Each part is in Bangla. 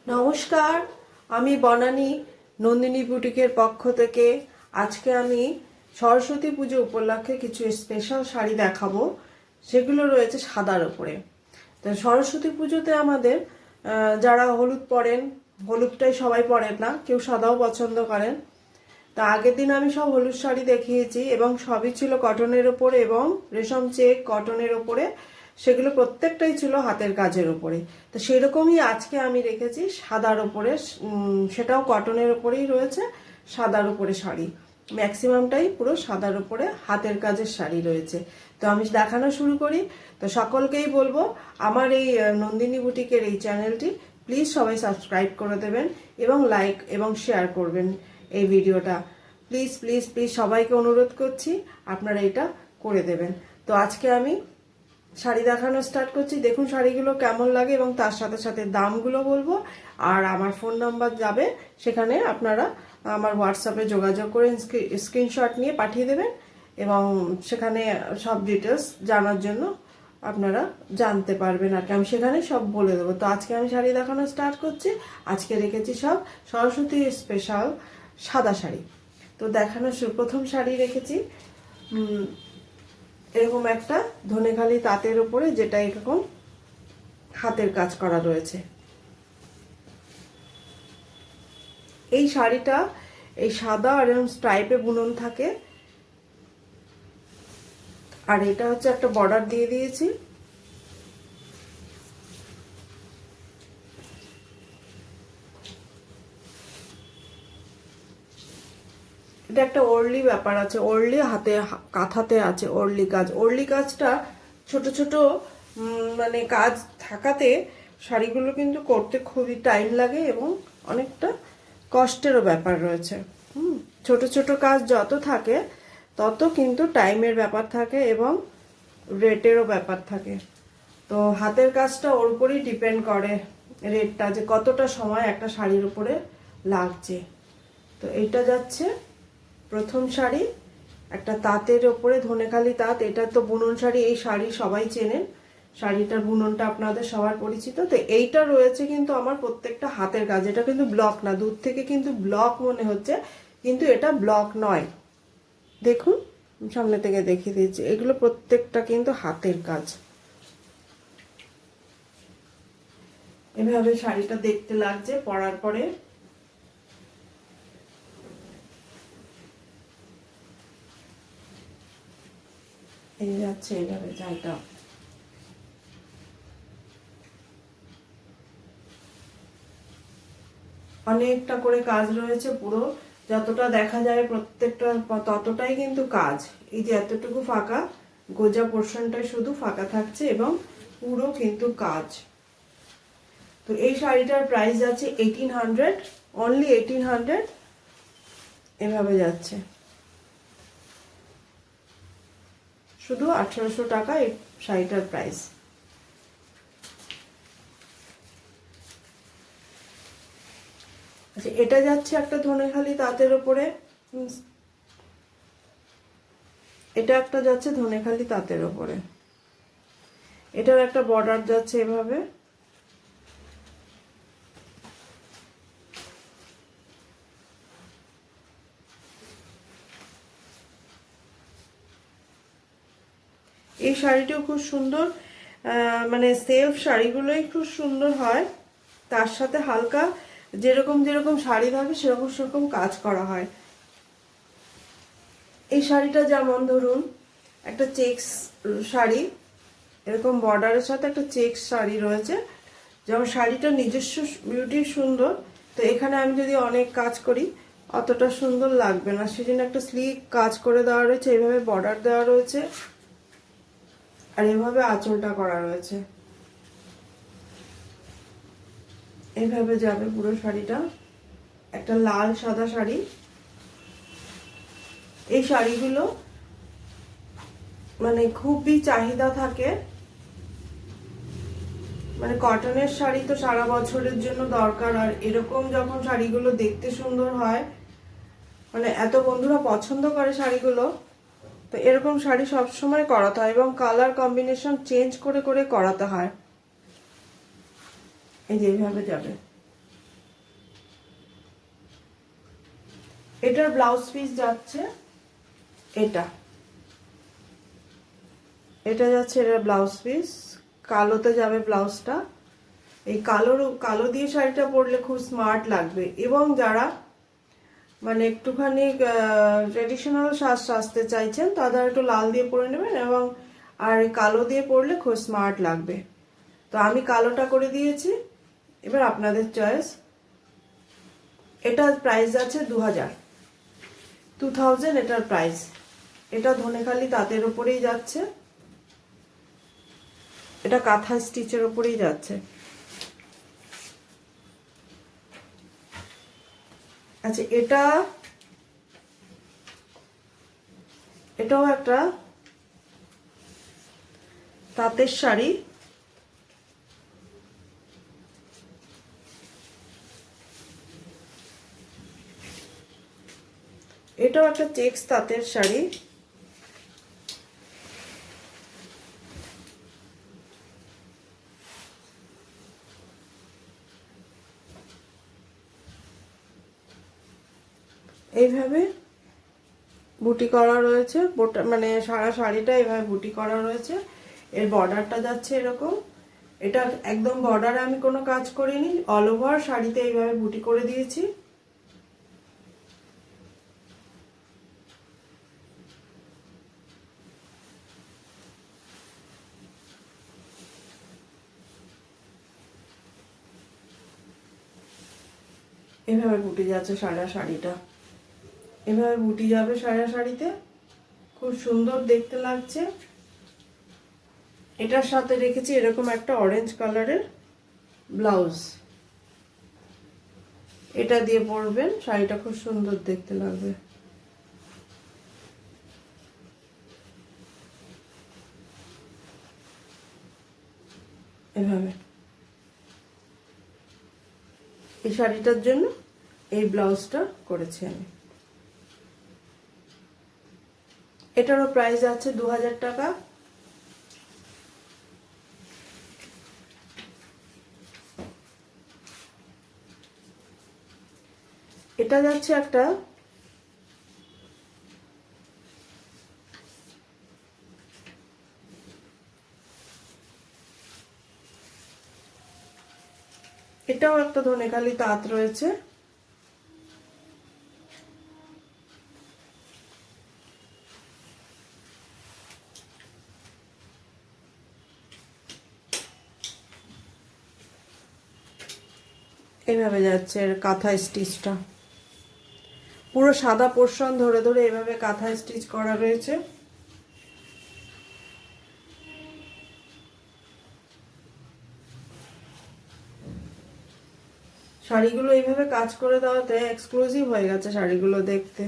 নমস্কার, আমি বনানী নন্দিনী বুটিকের পক্ষ থেকে আজকে আমি সরস্বতী পুজো উপলক্ষে কিছু স্পেশাল শাড়ি দেখাবো। সেগুলো রয়েছে সাদার উপরে। তো সরস্বতী পুজোতে আমাদের যারা হলুদ পরেন, হলুদটাই সবাই পরেন না, কেউ সাদাও পছন্দ করেন। তা আগের দিন আমি সব হলুদ শাড়ি দেখিয়েছি এবং সবই ছিল কটনের ওপরে এবং রেশম চেক কটনের ওপরে। সেগুলো প্রত্যেকটাই ছিল হাতের কাজের উপরে। তো সেরকমই আজকে আমি রেখেছি সাদার উপরে, সেটাও কটনের উপরেই রয়েছে। সাদার উপরে শাড়ি ম্যাক্সিমামটাই পুরো সাদার উপরে হাতের কাজের শাড়ি রয়েছে। তো আমি দেখানো শুরু করি। তো সকলকেই বলবো আমার এই নন্দিনী বুটিকের এই চ্যানেলটি প্লিজ সবাই সাবস্ক্রাইব করে দেবেন এবং লাইক এবং শেয়ার করবেন এই ভিডিওটা। প্লিজ প্লিজ প্লিজ সবাইকে অনুরোধ করছি আপনারা এটা করে দেবেন। তো আজকে আমি শাড়ি দেখানো স্টার্ট করছি। দেখুন শাড়িগুলো কেমন লাগে এবং তার সাথে সাথে দামগুলো বলবো। আর আমার ফোন নাম্বার যাবে, সেখানে আপনারা আমার হোয়াটসঅ্যাপে যোগাযোগ করে স্ক্রিনশট নিয়ে পাঠিয়ে দেবেন এবং সেখানে সব ডিটেলস জানার জন্য আপনারা জানতে পারবেন আর কি, আমি সেখানে সব বলে দেবো। তো আজকে আমি শাড়ি দেখানো স্টার্ট করছি। আজকে রেখেছি সব সরস্বতী স্পেশাল সাদা শাড়ি। তো দেখানো প্রথম শাড়ি রেখেছি এরকম একটা ধনেখালি তাঁতের উপরে, যেটা এরকম হাতের কাজ করা রয়েছে। এই শাড়িটা এই সাদা আর এরকম স্ট্রাইপে বুনন থাকে। আর এটা হচ্ছে একটা বর্ডার দিয়ে দিয়েছি। এটা একটা ওরলি ব্যাপার আছে, ওরলি হাতে কাঁথাতে আছে ওরলি কাজ। ওরলি কাজটা ছোট ছোট মানে কাজ থাকাতে শাড়িগুলো কিন্তু করতে খুবই টাইম লাগে এবং অনেকটা কষ্টেরও ব্যাপার রয়েছে। ছোট ছোট কাজ যত থাকে তত কিন্তু টাইমের ব্যাপার থাকে এবং রেটেরও ব্যাপার থাকে। তো হাতের কাজটা ওর উপরেই ডিপেন্ড করে রেটটা, যে কতটা সময় একটা শাড়ির উপরে লাগছে। তো এইটা যাচ্ছে প্রথম শাড়ি, একটা তাঁতের ওপরে ধনেখালি তাঁত। এটা তো বুনন শাড়ি, এই শাড়ি সবাই চেনেন, শাড়িটার বুননটা আপনাদের সবার পরিচিত। তো এইটা রয়েছে কিন্তু আমার প্রত্যেকটা হাতের কাজ। এটা কিন্তু ব্লক না, দূর থেকে কিন্তু ব্লক মনে হচ্ছে, কিন্তু এটা ব্লক নয়। দেখুন সামনে থেকে দেখিয়ে দিচ্ছি, এগুলো প্রত্যেকটা কিন্তু হাতের কাজ। এভাবে শাড়িটা দেখতে লাগছে পরার পরে। এই যাচ্ছে এইভাবে শাড়িটা। অনেকটা করে কাজ রয়েছে, পুরো যতটা দেখা যায় প্রত্যেকটা ততটাই কিন্তু কাজ। এই যে এতটুকু ফাঁকা গোজা পোর্শনটাই শুধু ফাঁকা থাকছে এবং পুরো কিন্তু কাজ। তো এই শাড়িটার প্রাইস আছে 1800, অনলি 1800। এভাবে যাচ্ছে, শুধু 1800 টাকা এই শাড়িটার প্রাইস। আচ্ছা, এটা যাচ্ছে একটা ধনেখালি তাঁতের ওপরে। এটা একটা যাচ্ছে ধনেখালি তাঁতের ওপরে, এটার একটা বর্ডার যাচ্ছে এভাবে। এই শাড়িটিও খুব সুন্দর, মানে সেলফ শাড়িগুলোই খুব সুন্দর হয়। তার সাথে হালকা যেরকম যেরকম শাড়ি থাকে সেরকম সেরকম কাজ করা হয়। এই শাড়িটা যেমন ধরুন একটা চেক্স শাড়ি, এরকম বর্ডারের সাথে একটা চেক্স শাড়ি রয়েছে, যেমন শাড়িটা নিজস্ব বিউটি সুন্দর। তো এখানে আমি যদি অনেক কাজ করি অতটা সুন্দর লাগবে না, সেজন্য একটা স্লিক কাজ করে দেওয়া রয়েছে, এইভাবে বর্ডার দেওয়া রয়েছে আর এভাবে আঁচলটা করা রয়েছে। এইভাবে যাবে পুরো শাড়িটা, একটা লাল সাদা শাড়ি। এই শাড়িগুলো মানে খুবই চাহিদা থাকে, মানে কটনের শাড়ি তো সারা বছরের জন্য দরকার। আর এরকম যখন শাড়িগুলো দেখতে সুন্দর হয়, মানে এত বন্ধুরা পছন্দ করে শাড়িগুলো, তো এরকম শাড়ি সবসময় করাতে হয় এবং কালার কম্বিনেশন চেঞ্জ করে করে করাতে হয়। এই যে এইভাবে যাবে, এটার ব্লাউজ পিস যাচ্ছে এটা, এটা যাচ্ছে এটার ব্লাউজ পিস, কালোতে যাবে ব্লাউজটা। এই কালো দিয়ে শাড়িটা পরলে খুব স্মার্ট লাগবে, এবং যারা মানে একটুখানি ট্রেডিশনাল সাজতে চাইছেন তারা একটু লাল দিয়ে পরে নেবেন, এবং আর কালো দিয়ে পরলে খুব স্মার্ট লাগবে। তো আমি কালোটা করে দিয়েছি, এবার আপনাদের চয়েস। এটার প্রাইস আছে 2000 এটার প্রাইস। এটা ধনেখালি তাঁতের ওপরেই যাচ্ছে, এটা কাঁথা স্টিচের ওপরেই যাচ্ছে। আচ্ছা, এটাও একটা তাঁতের শাড়ি, এটাও একটা চেক্স তাঁতের শাড়ি। এইভাবে বুটি করা রয়েছে, মানে সারা শাড়িটা এইভাবে বুটি করা রয়েছে। এর বর্ডারটা যাচ্ছে এরকম, এটা একদম বর্ডারে আমি কোনো কাজ করিনি, অল ওভার শাড়িতে এইভাবে বুটি করে দিয়েছি। এভাবে বুটি যাচ্ছে সারা শাড়িটা, এভাবে বুটি যাবে সারা শাড়িতে, খুব সুন্দর দেখতে লাগছে। এটার সাথে রেখেছি এরকম একটা অরেঞ্জ কালারের ব্লাউজ, এটা দিয়ে পরবেন, শাড়িটা খুব সুন্দর দেখতে লাগবে। এভাবে এই শাড়িটার জন্য এই ব্লাউজটা করেছি আমি। এটারও প্রাইস আছে 2000 টাকা। এটা যাচ্ছে একটা এটাও একটা ধনেখালি তাঁত রয়েছে, এইভাবে যাচ্ছে এর কাঁথা স্টিচটা, পুরো সাদা পোর্শন ধরে ধরে এইভাবে কাঁথা স্টিচ করা রয়েছে। শাড়িগুলো এইভাবে কাজ করে দেওয়াতে এক্সক্লুসিভ হয়ে গেছে শাড়িগুলো দেখতে।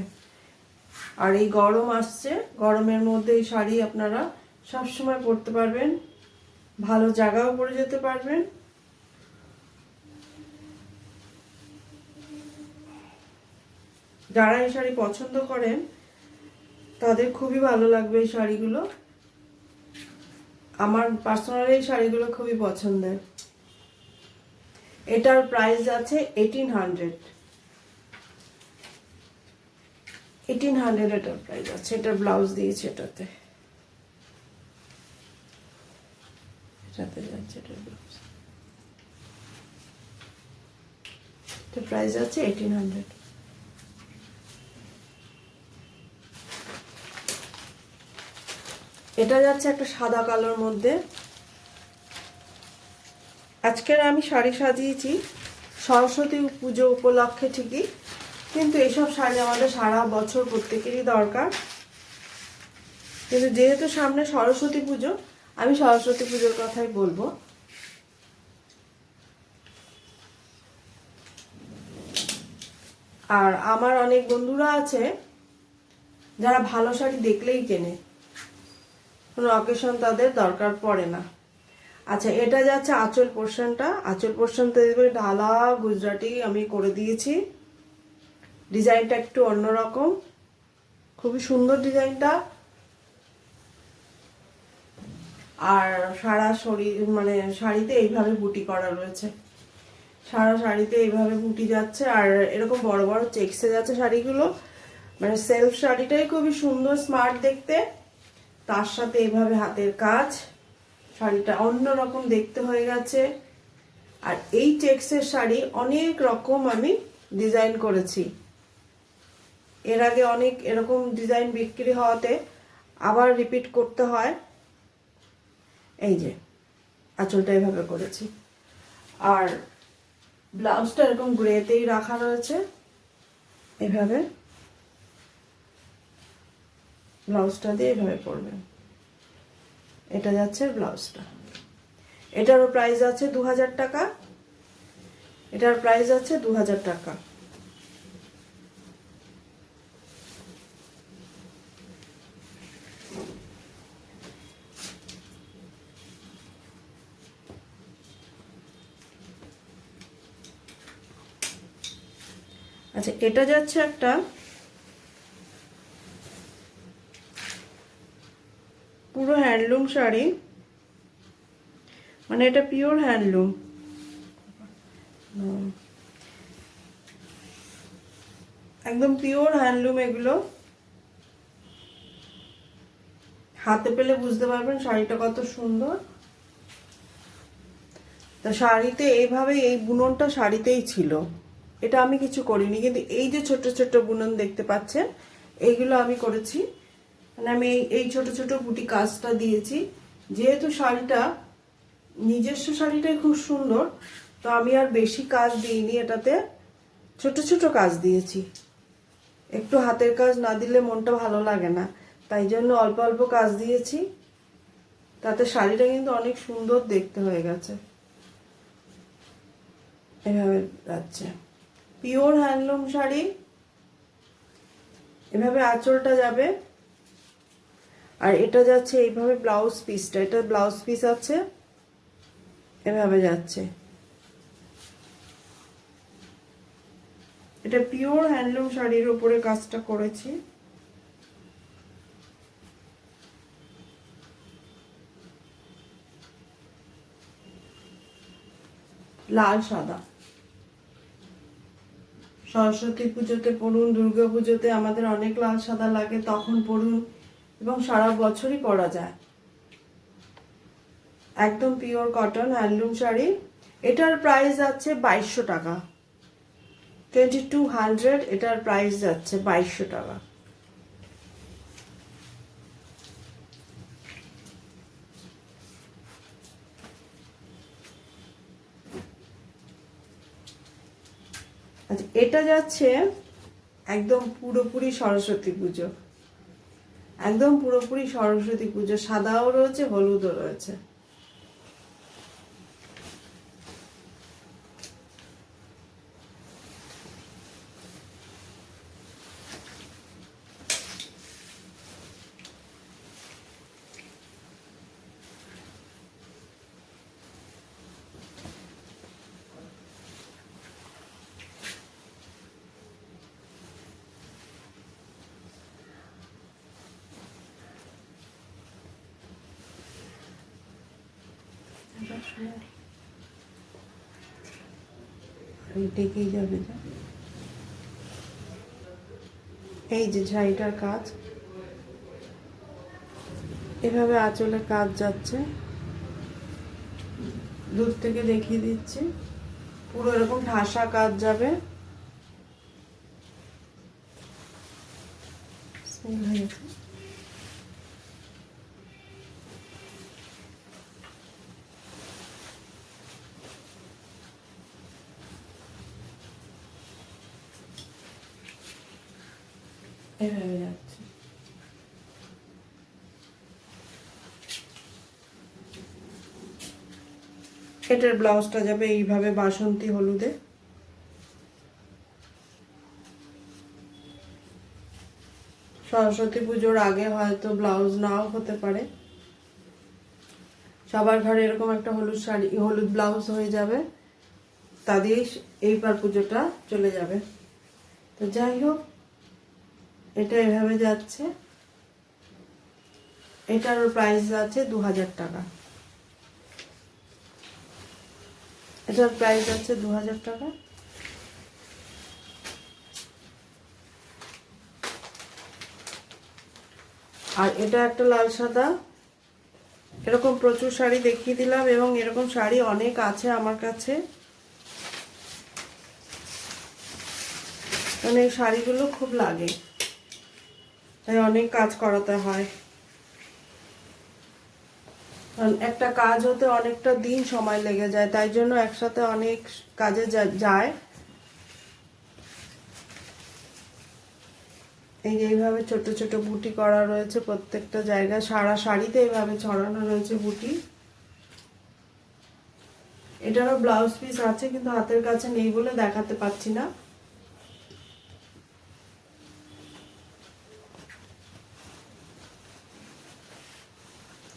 আর এই গরম আসছে, গরমের মধ্যে এই শাড়ি আপনারা সবসময় পরতে পারবেন, ভালো জায়গাও পরে যেতে পারবেন। যারা এই শাড়ি পছন্দ করেন তাদের খুবই ভালো লাগবে এই শাড়িগুলো। আমার পার্সোনালি এই শাড়িগুলো খুবই পছন্দের। এটার প্রাইস আছে 1800 এটার প্রাইস আছে। এটার ব্লাউজ দিয়েছে এটাতে, এটাতে যাচ্ছে এটার ব্লাউজ, এটার প্রাইস আছে 1800। এটা যাচ্ছে একটা সাদা কালোর মধ্যে। আজকের আমি শাড়ি সাজিয়েছি সরস্বতী পুজো উপলক্ষে ঠিকই, কিন্তু এইসব শাড়ি আমাদের সারা বছর প্রত্যেকেরই দরকার। কিন্তু যেহেতু সামনে সরস্বতী পুজো, আমি সরস্বতী পুজোর কথাই বলবো। আর আমার অনেক বন্ধুরা আছে যারা ভালো শাড়ি দেখলেই কেনে, কোনো অকেশন তাদের দরকার পড়ে না। আচ্ছা, এটা যাচ্ছে আঁচল পোর্শনটা, আঁচল পোর্শনটা ঢালা গুজরাটি আমি করে দিয়েছি। ডিজাইনটা একটু অন্যরকম, খুবই সুন্দর ডিজাইনটা। আর সারা শরীর মানে শাড়িতে এইভাবে বুটি করা রয়েছে, সারা শাড়িতে এইভাবে বুটি যাচ্ছে আর এরকম বড় বড় চেক্সে যাচ্ছে শাড়িগুলো। মানে সেলফ শাড়িটাই খুবই সুন্দর স্মার্ট দেখতে, তার সাথে এইভাবে হাতের কাজ, শাড়িটা অন্যরকম দেখতে হয়ে গেছে। আর এই চেক্সের শাড়ি অনেক রকম আমি ডিজাইন করেছি, এর আগে অনেক এরকম ডিজাইন বিক্রি হওয়াতে আবার রিপিট করতে হয়। এই যে আঁচলটা এভাবে করেছি, আর ব্লাউজটা এরকম গ্রেতেই রাখা রয়েছে। এভাবে ব্লাউজটা দিয়ে এভাবে পরবেন। এটা যাচ্ছে ব্লাউজটা, এটারও প্রাইস আছে 2000 টাকা, এটার প্রাইস আছে 2000 টাকা। আচ্ছা, এটা যাচ্ছে একটা পুরো হ্যান্ডলুম শাড়ি, মানে এটা পিওর হ্যান্ডলুম, একদম পিওর হ্যান্ডলুম। এগুলো হাতে পেলে বুঝতে পারবেন শাড়িটা কত সুন্দর। তা শাড়িতে এইভাবে এই বুননটা শাড়িতেই ছিল, এটা আমি কিছু করিনি, কিন্তু এই যে ছোট ছোট বুনন দেখতে পাচ্ছেন এইগুলো আমি করেছি। মানে আমি এই ছোট ছোট বুটি কাজটা দিয়েছি, যেহেতু শাড়িটা নিজস্ব শাড়িটাই খুব সুন্দর, তো আমি আর বেশি কাজ দিইনি, এটাতে ছোট ছোট কাজ দিয়েছি। একটু হাতের কাজ না দিলে মনটা ভালো লাগে না, তাই জন্য অল্প অল্প কাজ দিয়েছি, তাতে শাড়িটা কিন্তু অনেক সুন্দর দেখতে হয়ে গেছে। এভাবে যাচ্ছে পিওর হ্যান্ডলুম শাড়ি, এভাবে আঁচলটা যাবে। আর এটা যাচ্ছে এইভাবে ব্লাউজ পিসটা, এটা ব্লাউজ পিস আছে, এভাবে যাচ্ছে। এটা পিওর হ্যান্ডলুম শাড়ির উপরে কাজটা করেছি। লাল সাদা, সরস্বতী পুজোতে পরুন, দুর্গা পুজোতে আমাদের অনেক লাল সাদা লাগে, তখন পরুন, এবং সারা বছরই পরা যায়। একদম পিওর কটন হ্যান্ডলুম শাড়ি, এটার প্রাইস যাচ্ছে 2200 টাকা, 2200, এটার প্রাইস যাচ্ছে 2200 টাকা। আচ্ছা, এটা যাচ্ছে একদম পুরোপুরি সরস্বতী পুজো, একদম পুরোপুরি সরস্বতী পুজো, সাদাও রয়েছে হলুদও রয়েছে। ডেকেই যাবে, এই যে শাড়িটার কাজ, এভাবে আঁচলে কাজ যাচ্ছে, দূর থেকে দেখিয়ে দিচ্ছি, পুরো এরকম ঠাসা কাজ যাবে। এভাবে যাচ্ছে। এটার ব্লাউজটা যাবে এইভাবে বাসন্তী হলুদে, সরস্বতী পুজোর আগে হয়তো ব্লাউজ নাও হতে পারে, সবার ঘরে এরকম একটা হলুদ শাড়ি, হলুদ ব্লাউজ হয়ে যাবে, তা দিয়েই এইবার পুজোটা চলে যাবে। তো যাই হোক, এটা এভাবে যাচ্ছে, এটার প্রাইস আছে 2000 টাকা। এটার প্রাইস আছে 2000 টাকা। আর এটা একটা লাল সাদা, এরকম প্রচুর শাড়ি দেখিয়ে দিলাম এবং এরকম শাড়ি অনেক আছে আমার কাছে, মানে এই শাড়িগুলো খুব লাগে, তাই অনেক কাজ করাতে হয়, কারণ একটা কাজ হতে অনেকটা দিন সময় লেগে যায়, তাই জন্য একসাথে অনেক কাজে যায়। এই যে এইভাবে ছোট ছোট বুটি করা রয়েছে প্রত্যেকটা জায়গায়, সারা শাড়িতে এইভাবে ছড়ানো রয়েছে বুটি। এটারও ব্লাউজ পিস আছে কিন্তু হাতের কাছে নেই বলে দেখাতে পাচ্ছি না।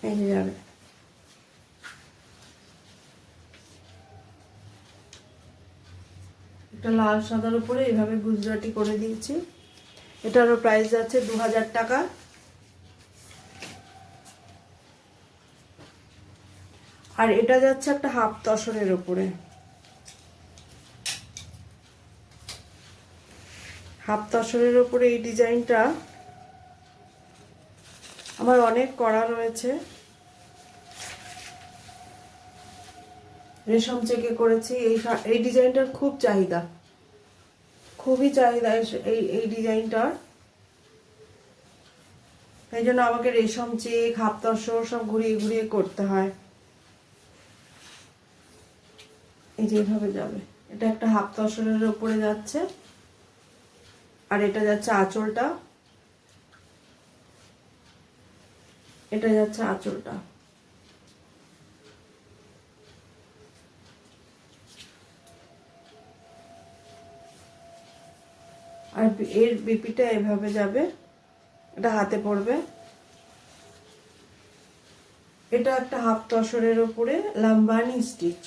এই যে যাবে, একটা লাল সাদার উপরে এইভাবে গুজরাটি করে দিয়েছি। এটারও প্রাইস আছে 2000 টাকা। আর এটা যাচ্ছে একটা হাফ তসরের উপরে, হাফ তসরের উপরে এই ডিজাইনটা আমার অনেক করা রয়েছে, রেশম চেকে করেছি। এই ডিজাইনটার খুব চাহিদা, খুবই চাহিদা এই ডিজাইনটার, তাই জন্য আমাকে রেশম চেক, হাফ তসর সব ঘুরিয়ে ঘুরিয়ে করতে হয়। এই যে এইভাবে যাবে, এটা একটা হাফ তসরের উপরে যাচ্ছে, আর এটা যাচ্ছে আঁচলটা, এটা যাচ্ছে আঁচলটা। আর এর বিপিটা এভাবে যাবে, এটা হাতে পড়বে। এটা একটা হাফ তসরের উপরে লাম্বানি স্টিচ,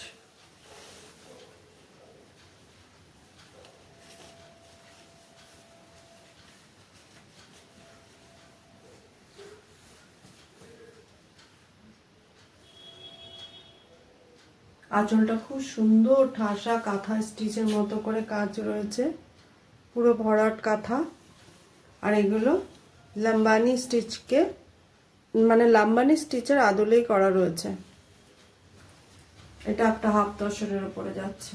আঁচলটা খুব সুন্দর ঠাসা কাঁথা স্টিচের মতো করে কাজ রয়েছে, পুরো ভরাট কাঁথা। আর এগুলো লাম্বানি স্টিচকে, মানে লাম্বানি স্টিচের আদলেই করা রয়েছে। এটা একটা হাফ তসরের উপরে যাচ্ছে।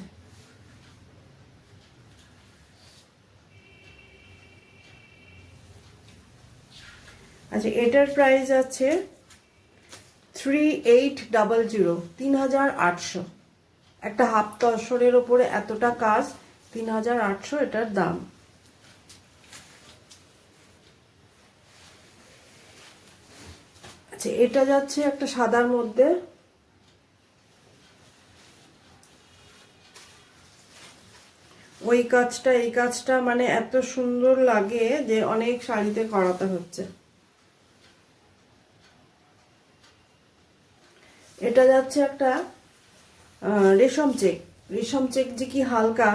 আচ্ছা, এটার প্রাইস আছে 3800, 3800। একটা হাফ তসরের উপরে এতটা কাজ, 3800 এটার দাম। আচ্ছা, এটা যাচ্ছে একটা সাদার মধ্যে, ওই কাজটা এই কাজটা মানে এত সুন্দর লাগে যে অনেক শাড়িতে করাতে হচ্ছে। এটা যাচ্ছে একটা রেশম চেক। রেশম চেক যে কি হালকা,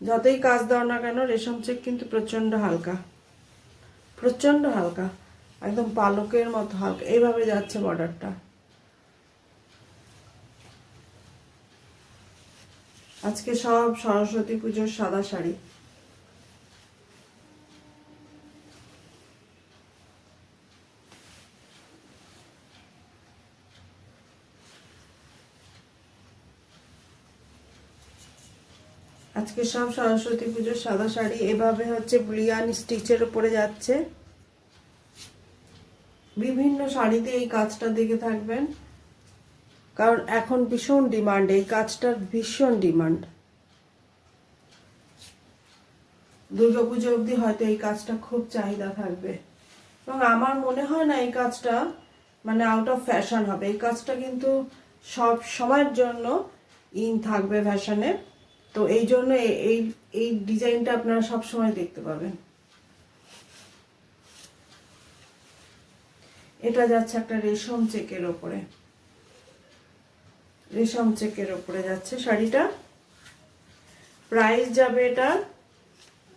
যতই কাজ দাও না কেন রেশম চেক কিন্তু প্রচন্ড হালকা, প্রচন্ড হালকা, একদম পালকের মতো হালকা। এইভাবে যাচ্ছে বর্ডারটা। আজকে সব সরস্বতী পুজোর সাদা শাড়ি। আজকে সব সরস্বতী পুজোর সাদা শাড়ি। এভাবে হচ্ছে বুলিয়ান স্টিচের উপরে যাচ্ছে। বিভিন্ন শাড়িতে এই কাজটা দেখে থাকবেন, কারণ এখন ভীষণ ডিমান্ড, এই কাজটার ভীষণ ডিমান্ড। দুর্গাপুজো অবধি হয়তো এই কাজটা খুব চাহিদা থাকবে, এবং আমার মনে হয় না এই কাজটা মানে আউট অফ ফ্যাশন হবে। এই কাজটা কিন্তু সব সময়ের জন্য ইন থাকবে ফ্যাশনে, তো এই জন্য এই এই ডিজাইনটা আপনারা সব সময় দেখতে পাবেন। এটা যাচ্ছে একটা রেশম চেকের ওপরে, রেশম চেকের ওপরে যাচ্ছে শাড়িটা। প্রাইস যাবে এটা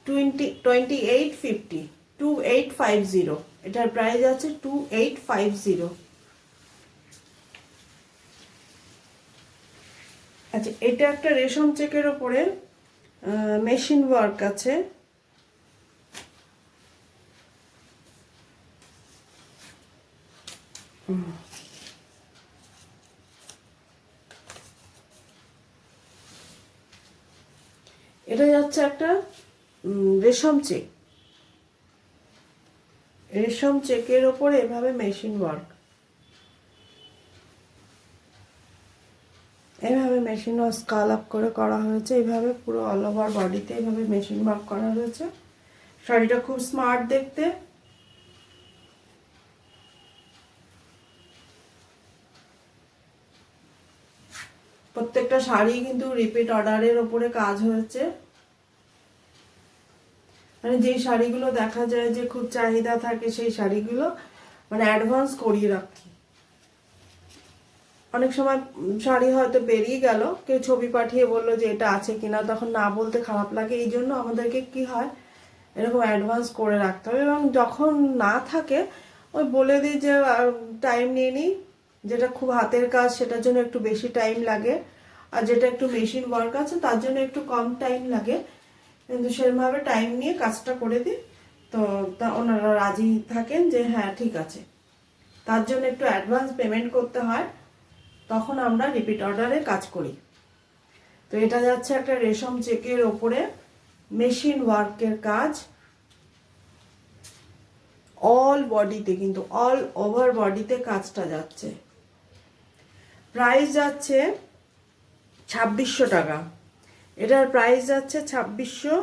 2850, 2850। এটার প্রাইস আছে 2850। আচ্ছা, এটা একটা রেশম চেকের ওপরে মেশিন ওয়ার্ক আছে। এটা যাচ্ছে একটা রেশম চেক। রেশম চেকের ওপরে এভাবে মেশিন ওয়ার্ক, এইভাবে মেশিন স্কাল আপ করে করা হয়েছে। এইভাবে পুরো অল ওভার বডিতে এইভাবে মেশিন ওয়ার্ক করা হয়েছে। শাড়িটা খুব স্মার্ট দেখতে। প্রত্যেকটা শাড়ি কিন্তু রিপিট অর্ডারের ওপরে কাজ হয়েছে। মানে যেই শাড়িগুলো দেখা যায় যে খুব চাহিদা থাকে সেই শাড়িগুলো মানে অ্যাডভান্স করিয়ে রাখি। অনেক সময় শাড়ি হয়তো বেরিয়ে গেল, কেউ ছবি পাঠিয়ে বললো যে এটা আছে কিনা, তখন না বলতে খারাপ লাগে। এই জন্য আমাদেরকে কি হয়, এরকম অ্যাডভান্স করে রাখতে হবে। এবং যখন না থাকে ওই বলে দিই যে টাইম নিয়ে নিই, যেটা খুব হাতের কাজ সেটার জন্য একটু বেশি টাইম লাগে, আর যেটা একটু মেশিন ওয়ার্ক আছে তার জন্য একটু কম টাইম লাগে। কিন্তু সেরকমভাবে টাইম নিয়ে কাজটা করে দিই, তো তা ওনারা রাজি থাকেন যে হ্যাঁ ঠিক আছে। তার জন্য একটু অ্যাডভান্স পেমেন্ট করতে হয়, তখন আমরা রিপিট অর্ডারে কাজ করি। তো এটা যাচ্ছে একটা রেশম চেকের ওপরে মেশিন ওয়ার্কের কাজ, অল বডিতে, কিন্তু অল ওভার বডিতে কাজটা যাচ্ছে। প্রাইস যাচ্ছে 2600 টাকা। এটার প্রাইস যাচ্ছে 2600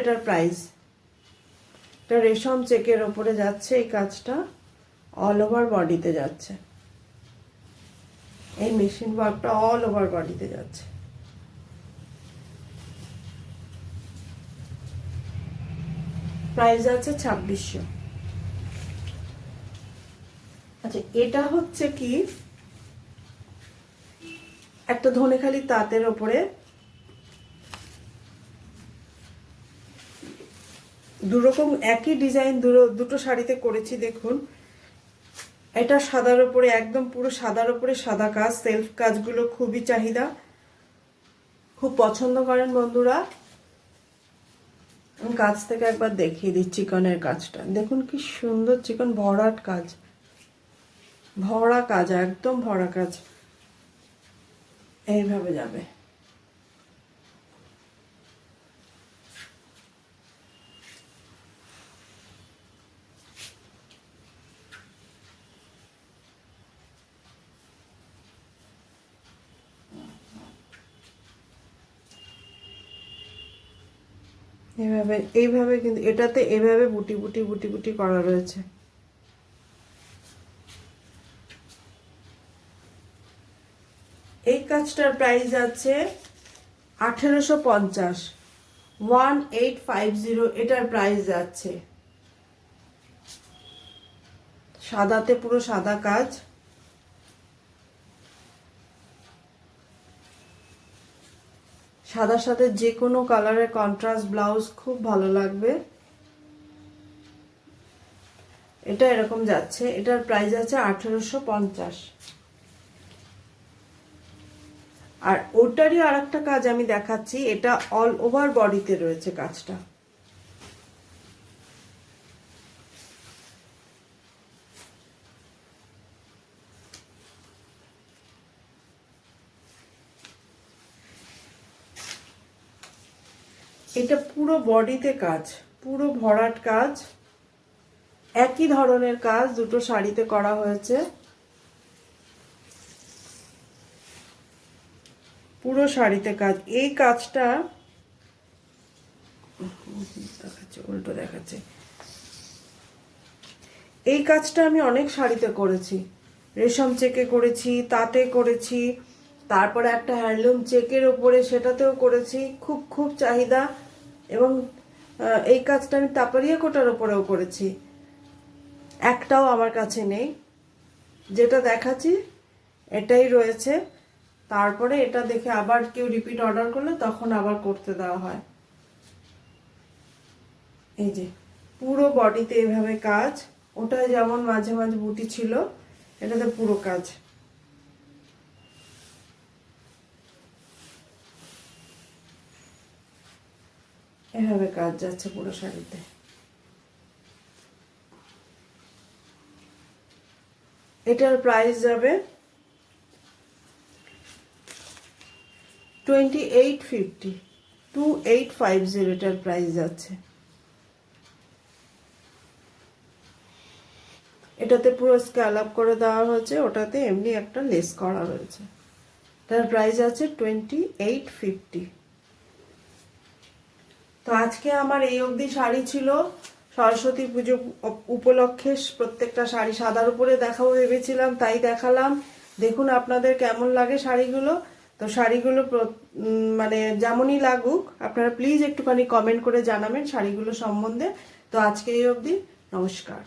এটার প্রাইস। এটা রেশম চেকের ওপরে যাচ্ছে এই কাজটা, অল ওভার বডিতে যাচ্ছে। এই মেশিন ওয়ার্কটা অল ওভার বডিতে যাচ্ছে। প্রাইস আছে 2600। আচ্ছা, এটা হচ্ছে কি একটা ধনেখালি তাঁতের ওপরে দুরকম একই ডিজাইন দুটো শাড়িতে করেছি। দেখুন, এটা সাদার ওপরে, একদম পুরো সাদার ওপরে সাদা কাজ। সেলফ কাজগুলো খুবই চাহিদা, খুব পছন্দ করেন বন্ধুরা। আমি কাজ থেকে একবার দেখিয়ে দিই চিকনের কাজটা। দেখুন কি সুন্দর চিকন ভরাট কাজ, ভরা কাজ, একদম ভরা কাজ। এইভাবে যাবে। এইভাবে এইভাবে, কিন্তু এটাতে এভাবে বুটি বুটি বুটি বুটি করা রয়েছে। এই কাজটার প্রাইস আছে 1850, 1850 এটার প্রাইস যাচ্ছে। সাদাতে পুরো সাদা কাজ, সাদার সাথে যে কোনো কালারের কন্ট্রাস্ট ব্লাউজ খুব ভালো লাগবে। এটা এরকম যাচ্ছে। এটার প্রাইস আছে 1850। আর ওটারই আর একটা কাজ আমি দেখাচ্ছি, এটা অল ওভার বডিতে রয়েছে কাজটা। এটা পুরো বডিতে কাজ, পুরো ভরাট কাজ, একই ধরনের কাজ দুটো শাড়িতে করা হয়েছে। পুরো শাড়িতে কাজ। এই কাজটা দেখাচ্ছে, উল্টো দেখাচ্ছে। এই কাজটা আমি অনেক শাড়িতে করেছি, রেশম চেকে করেছি, তাঁতে করেছি, তারপরে একটা হ্যান্ডলুম চেকের ওপরে সেটাতেও করেছি। খুব খুব চাহিদা। এবং এই কাজটা আমি তাপারিয়া কোটার ওপরেও করেছি। একটাও আমার কাছে নেই, যেটা দেখাচ্ছি এটাই রয়েছে। তারপরে এটা দেখে আবার কেউ রিপিট অর্ডার করলে তখন আবার করতে দেওয়া হয়। এই যে পুরো বডিতে এভাবে কাজ। ওটায় যেমন মাঝে মাঝে বুটি ছিল, এটাতে পুরো কাজ। এভাবে কাজ যাচ্ছে পুরো শাড়িতে। এটার প্রাইস যাবে 2850, 2850 এটার প্রাইস যাচ্ছে। এটাতে পুরো স্ক্যালপ করে দেওয়া হয়েছে, ওটাতে এমনি একটা লেস করা রয়েছে। তার প্রাইস আছে 2850। তো আজকে আমার এই অবধি শাড়ি ছিল। সরস্বতী পুজো উপলক্ষে প্রত্যেকটা শাড়ি সাদার উপরে দেখাবো ভেবেছিলাম, তাই দেখালাম। দেখুন আপনাদের কেমন লাগে শাড়িগুলো। তো শাড়িগুলো মানে যেমনই লাগুক আপনারা প্লিজ একটুখানি কমেন্ট করে জানাবেন শাড়িগুলো সম্বন্ধে। তো আজকে এই অবধি, নমস্কার।